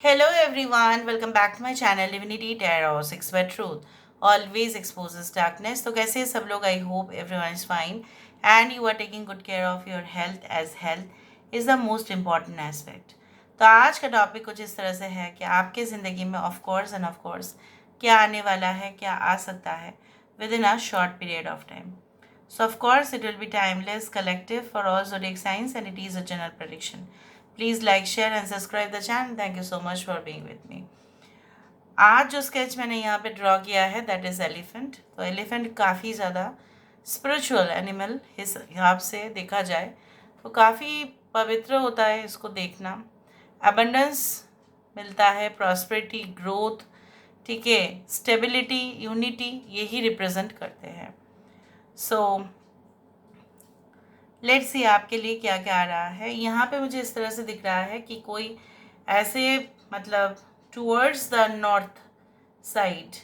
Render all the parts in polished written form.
Hello everyone, welcome back to my channel Divinity Tarot 6 by Truth always exposes darkness. तो कैसे हैं सब लोग? I hope everyone is fine and you are taking good care of your health as health is the most important aspect. तो आज का topic कुछ इस तरह से है कि आपके ज़िंदगी में of course end of course क्या आने वाला है, क्या आ सकता है with in a short period of time. So of course it will be timeless, collective for all zodiac signs and it is a general prediction. Please like, share and subscribe the channel. Thank you so much for being with me. आज जो sketch मैंने यहाँ पे draw किया है that is elephant. तो elephant काफ़ी ज़्यादा स्पिरिचुअल एनिमल इस हिसाब से देखा जाए तो काफ़ी पवित्र होता है इसको देखना. अबंडेंस मिलता है, प्रॉस्पेरिटी, ग्रोथ, ठीक है, स्टेबिलिटी, यूनिटी, यही रिप्रेजेंट करते हैं. सो लेट्स सी आपके लिए क्या क्या आ रहा है. यहाँ पे मुझे इस तरह से दिख रहा है कि कोई ऐसे मतलब towards the north side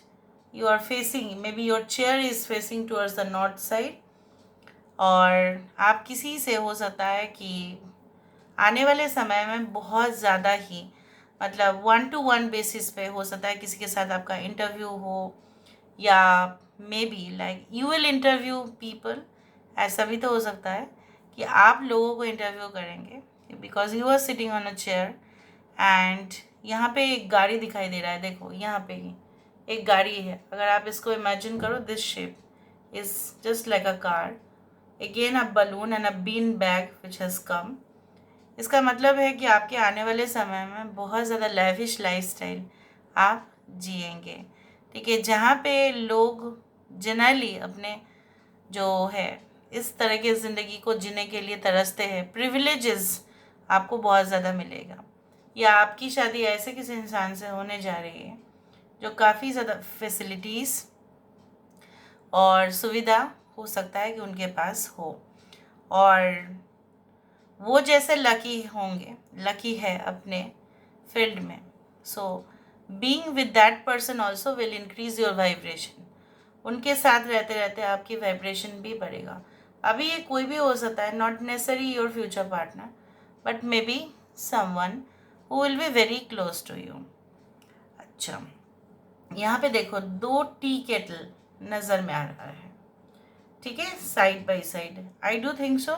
you are facing, may be your chair is facing towards the north side. और आप किसी से हो सकता है कि आने वाले समय में बहुत ज़्यादा ही मतलब 1-to-1 बेसिस पे हो सकता है किसी के साथ आपका इंटरव्यू हो या may be like you will interview people. ऐसा भी तो हो सकता है कि आप लोगों को इंटरव्यू करेंगे because you are sitting on a chair and यहाँ पे एक गाड़ी दिखाई दे रहा है. देखो यहाँ पे ही एक गाड़ी है. अगर आप इसको इमेजिन करो, this shape is just like a car, again a balloon and a bean bag which has come. इसका मतलब है कि आपके आने वाले समय में बहुत ज़्यादा लैविश लाइफस्टाइल आप जिएंगे, ठीक है, जहाँ पे लोग जनरली अपने जो है इस तरह की ज़िंदगी को जीने के लिए तरसते हैं. प्रिविलेजेस आपको बहुत ज़्यादा मिलेगा या आपकी शादी ऐसे किसी इंसान से होने जा रही है जो काफ़ी ज़्यादा फैसिलिटीज़ और सुविधा हो सकता है कि उनके पास हो और वो जैसे लकी होंगे, लकी है अपने फील्ड में. So being with that person also will increase your vibration. उनके साथ रहते रहते आपकी वाइब्रेशन भी बढ़ेगा. अभी ये कोई भी हो सकता है, not necessary your future partner, but may be someone who will be very close to you. अच्छा, यहाँ पे देखो 2 टी केटल नज़र में आ रहा है, ठीक है, side by side. I do think so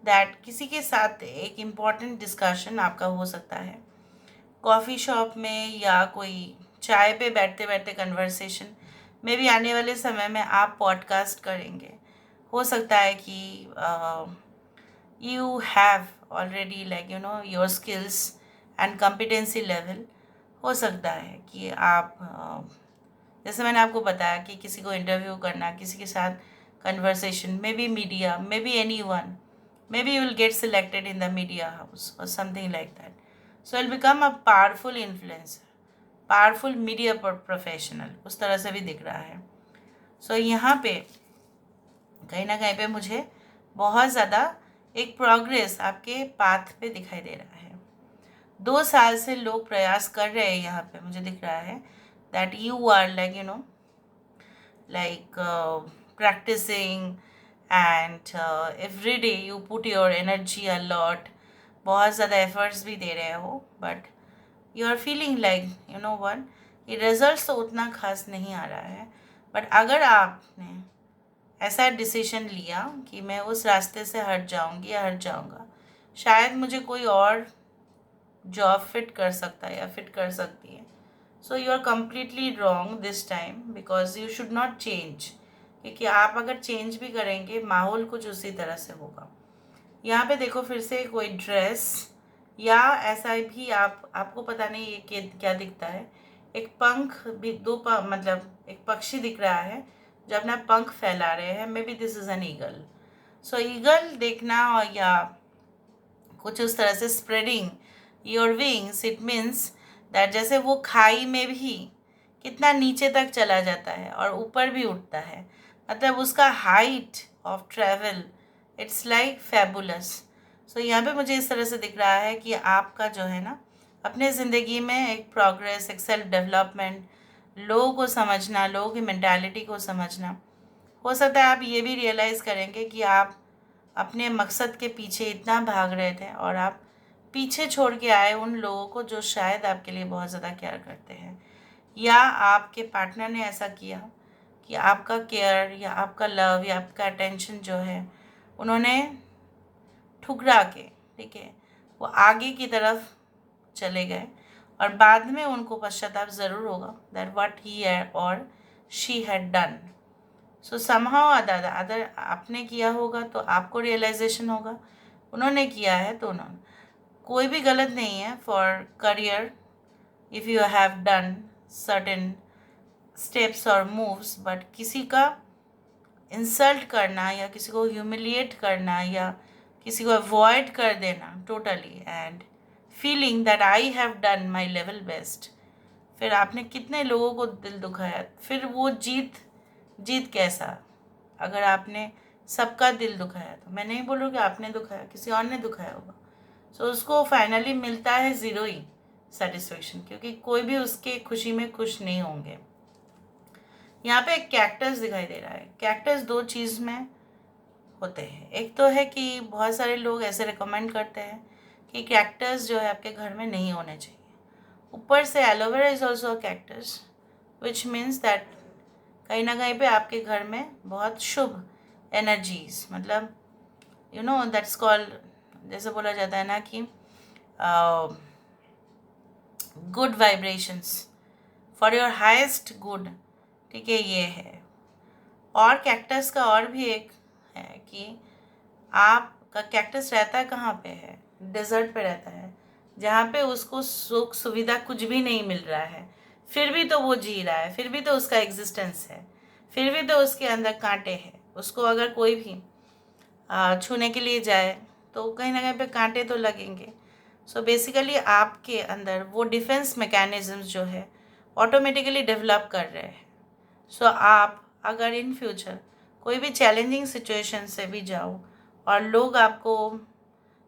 that किसी के साथ एक इम्पॉर्टेंट डिस्कशन आपका हो सकता है कॉफ़ी शॉप में या कोई चाय पे बैठते बैठते कन्वर्सेशन. मे बी आने वाले समय में आप पॉडकास्ट करेंगे. हो सकता है कि you have already like you know your skills and competency level. हो सकता है कि आप जैसे मैंने आपको बताया कि किसी को इंटरव्यू करना, किसी के साथ conversation, may be media, may be any one, maybe you will get selected in the media house or something like that. So you'll become a powerful influencer, powerful media professional. उस तरह से भी दिख रहा है. So यहाँ पे कहीं ना कहीं पे मुझे बहुत ज़्यादा एक प्रोग्रेस आपके पाथ पे दिखाई दे रहा है. 2 साल से लोग प्रयास कर रहे हैं. यहाँ पे मुझे दिख रहा है that you are like you know like practicing and every day you put your energy a lot. बहुत ज़्यादा एफर्ट्स भी दे रहे हो but you are feeling like you know one, ये रिजल्ट तो उतना खास नहीं आ रहा है. बट अगर आपने ऐसा डिसीजन लिया कि मैं उस रास्ते से हट जाऊंगी या हट जाऊंगा, शायद मुझे कोई और जॉब फिट कर सकता है या फिट कर सकती है. So you are completely wrong this time because you should not change. क्योंकि आप अगर चेंज भी करेंगे माहौल कुछ उसी तरह से होगा. यहाँ पे देखो फिर से कोई ड्रेस या ऐसा भी आपको पता नहीं ये क्या दिखता है. एक पंख भी मतलब एक पक्षी दिख रहा है जो अपना पंख फैला रहे हैं. May be this is an eagle. So eagle देखना और या कुछ उस तरह से spreading your wings, it means that जैसे वो खाई में भी कितना नीचे तक चला जाता है और ऊपर भी उठता है. मतलब उसका height of travel it's like fabulous. So यहाँ पे मुझे इस तरह से दिख रहा है कि आपका जो है ना अपने ज़िंदगी में एक प्रोग्रेस, एक सेल्फ डेवलपमेंट, लोगों को समझना, लोगों की मेंटालिटी को समझना. हो सकता है आप ये भी रियलाइज़ करेंगे कि आप अपने मकसद के पीछे इतना भाग रहे थे और आप पीछे छोड़ के आए उन लोगों को जो शायद आपके लिए बहुत ज़्यादा केयर करते हैं, या आपके पार्टनर ने ऐसा किया कि आपका केयर या आपका लव या आपका अटेंशन जो है उन्होंने ठुकरा के, ठीक है, वो आगे की तरफ चले गए और बाद में उनको पश्चाताप ज़रूर होगा दैट व्हाट ही और she had done. So somehow other आपने किया होगा तो आपको रियलाइजेशन होगा, उन्होंने किया है तो उन्होंने, कोई भी गलत नहीं है for career if you have done certain steps और मूव्स, बट किसी का इंसल्ट करना या किसी को ह्यूमिलिएट करना या किसी को अवॉइड कर देना totally and feeling that I have done my level best, फिर आपने कितने लोगों को दिल दुखाया, फिर वो जीत कैसा, अगर आपने सबका दिल दुखाया तो मैं नहीं बोलूँ कि आपने दुखाया, किसी और ने दुखाया होगा, सो उसको फाइनली मिलता है ज़ीरो ही सेटिस्फेक्शन, क्योंकि कोई भी उसके खुशी में खुश नहीं होंगे। यहाँ पे एक कैक्टस दिखाई दे रहा है। कैक्टस दो चीज़ में होते हैं, एक तो है कि बहुत सारे लोग ऐसे रिकमेंड करते हैं कि कैक्टस जो है आपके घर में नहीं होने चाहिए। ऊपर से aloe vera is also a cactus which means that कहीं ना कहीं पे आपके घर में बहुत शुभ एनर्जीज, मतलब यू नो दैट्स कॉल्ड, जैसे बोला जाता है ना कि good vibrations for your highest good, ठीक है, ये है। और कैक्टस का और भी एक है कि आपका कैक्टस रहता है कहाँ पे है, डेजर्ट पे रहता है, जहाँ पे उसको सुख सुविधा कुछ भी नहीं मिल रहा है, फिर भी तो वो जी रहा है, फिर भी तो उसका एग्जिस्टेंस है, फिर भी तो उसके अंदर कांटे हैं, उसको अगर कोई भी छूने के लिए जाए तो कहीं ना कहीं पे कांटे तो लगेंगे। सो बेसिकली आपके अंदर वो डिफेंस मैकेनिज्म्स जो है ऑटोमेटिकली डेवलप कर रहे हैं। सो आप अगर इन फ्यूचर कोई भी चैलेंजिंग सिचुएशन से भी जाओ और लोग आपको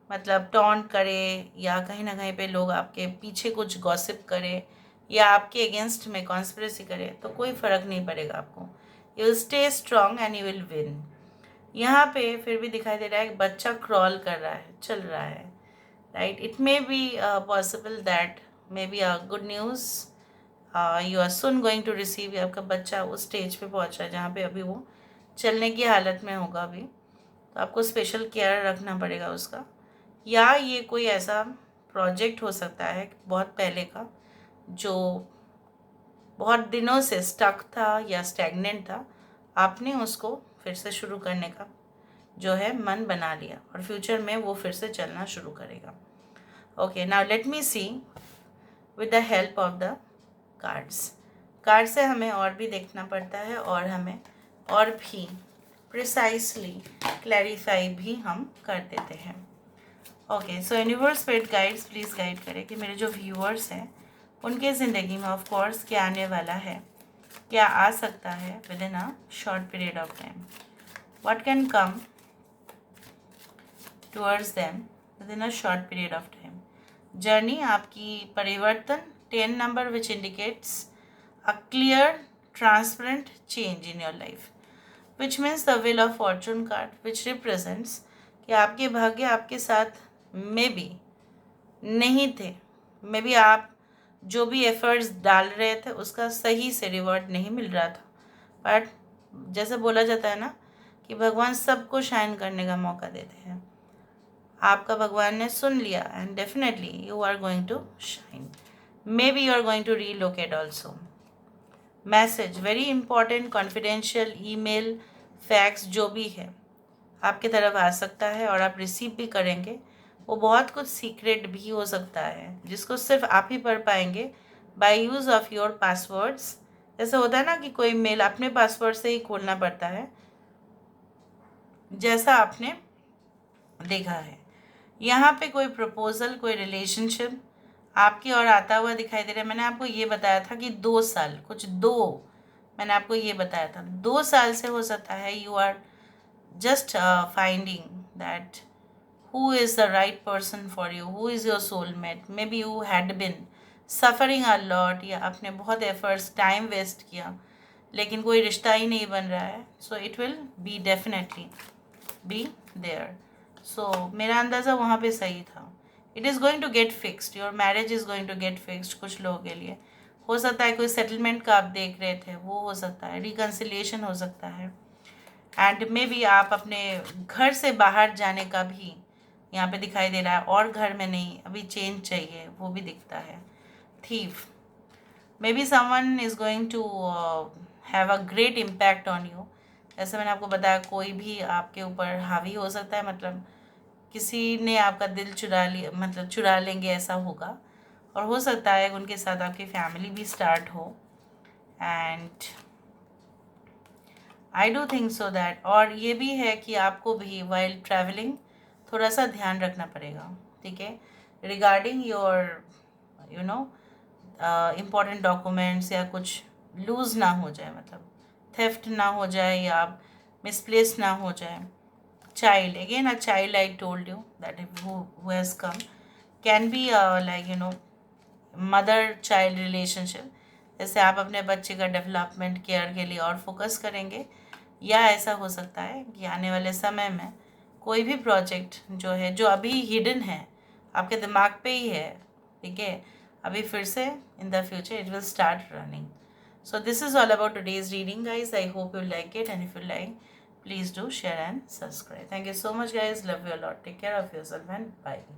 मतलब टॉन्ट करे या कहीं ना कहीं पे लोग आपके पीछे कुछ गॉसिप करे या आपके अगेंस्ट में कॉन्स्पिरेसी करे, तो कोई फ़र्क नहीं पड़ेगा आपको, you will stay strong and you will win. यहाँ पे फिर भी दिखाई दे रहा है बच्चा क्रॉल कर रहा है, चल रहा है, right. It may be possible that may be a good news you are soon going to receive. आपका बच्चा उस स्टेज पे पहुँचा है जहाँ पे अभी वो चलने की हालत में होगा अभी, तो आपको स्पेशल केयर रखना पड़ेगा उसका। या ये कोई ऐसा प्रोजेक्ट हो सकता है बहुत पहले का जो बहुत दिनों से स्टक था या स्टैग्नेंट था, आपने उसको फिर से शुरू करने का जो है मन बना लिया और फ्यूचर में वो फिर से चलना शुरू करेगा। Okay, now let me see with the help of the card से हमें और भी देखना पड़ता है और हमें और भी प्रिसाइसली क्लैरिफाई भी हम कर देते हैं। Okay, so universe spirit guides please guide करें कि मेरे जो व्यूअर्स हैं उनके ज़िंदगी में ऑफ कोर्स क्या आने वाला है, क्या आ सकता है with in a short period of time, what can come towards them with in a short period of time. Journey आपकी परिवर्तन 10 number which indicates a clear transparent change in your life, which means the wheel of Fortune card which represents कि आपके भाग्य आपके साथ may be नहीं थे, may be आप जो भी एफर्ट्स डाल रहे थे उसका सही से रिवॉर्ड नहीं मिल रहा था, बट जैसे बोला जाता है ना कि भगवान सबको शाइन करने का मौका देते हैं, आपका भगवान ने सुन लिया and definitely you are going to shine, may be you are going to relocate also. Message very important, confidential, email, fax जो भी है आपके तरफ आ सकता है और आप रिसीव भी करेंगे। वो बहुत कुछ सीक्रेट भी हो सकता है जिसको सिर्फ आप ही पढ़ पाएंगे by use of your passwords. जैसे होता है ना कि कोई मेल अपने पासवर्ड से ही खोलना पड़ता है, जैसा आपने देखा है। यहाँ पे कोई प्रपोजल, कोई रिलेशनशिप आपकी और आता हुआ दिखाई दे रहा है। मैंने आपको ये बताया था कि 2 साल, मैंने आपको ये बताया था 2 साल से हो सकता है you are just finding that who is the right person for you, who is your soulmate. Maybe you had been suffering a lot या आपने बहुत efforts टाइम वेस्ट किया लेकिन कोई रिश्ता ही नहीं बन रहा है, so it will be definitely be there. so मेरा अंदाज़ा वहाँ पे सही था, it is going to get fixed, your marriage is going to get fixed. कुछ लोगों के लिए हो सकता है कोई सेटलमेंट का आप देख रहे थे, वो हो सकता है, रिकन्सिलिएशन हो सकता है। एंड मे बी आप अपने घर से बाहर जाने का भी यहाँ पे दिखाई दे रहा है, और घर में नहीं, अभी चेंज चाहिए, वो भी दिखता है। Thief, may be someone is going to have a great impact on you. जैसे मैंने आपको बताया, कोई भी आपके ऊपर हावी हो सकता है, मतलब किसी ने आपका दिल चुरा लिया, मतलब चुरा लेंगे, ऐसा होगा। और हो सकता है उनके साथ आपकी फैमिली भी स्टार्ट हो। And I do think so that, और ये भी है कि आपको भी वाइल ट्रैवलिंग थोड़ा सा ध्यान रखना पड़ेगा, ठीक है, regarding your you know important documents, या कुछ लूज़ ना हो जाए, मतलब थेफ्ट ना हो जाए, या मिसप्लेस ना हो जाए। Child, again a child, I told you that who has come, can be like mother child relationship। जैसे आप अपने बच्चे का डेवलपमेंट केयर के लिए और फोकस करेंगे, या ऐसा हो सकता है कि आने वाले समय में कोई भी प्रोजेक्ट जो है, जो अभी हिडन है, आपके दिमाग पे ही है, ठीक है, अभी फिर से in the future it will start running. So this is all about today's reading, guys. I hope you like it, and if you like, please do share and subscribe. Thank you so much, guys. Love you a lot. Take care of yourself, and bye.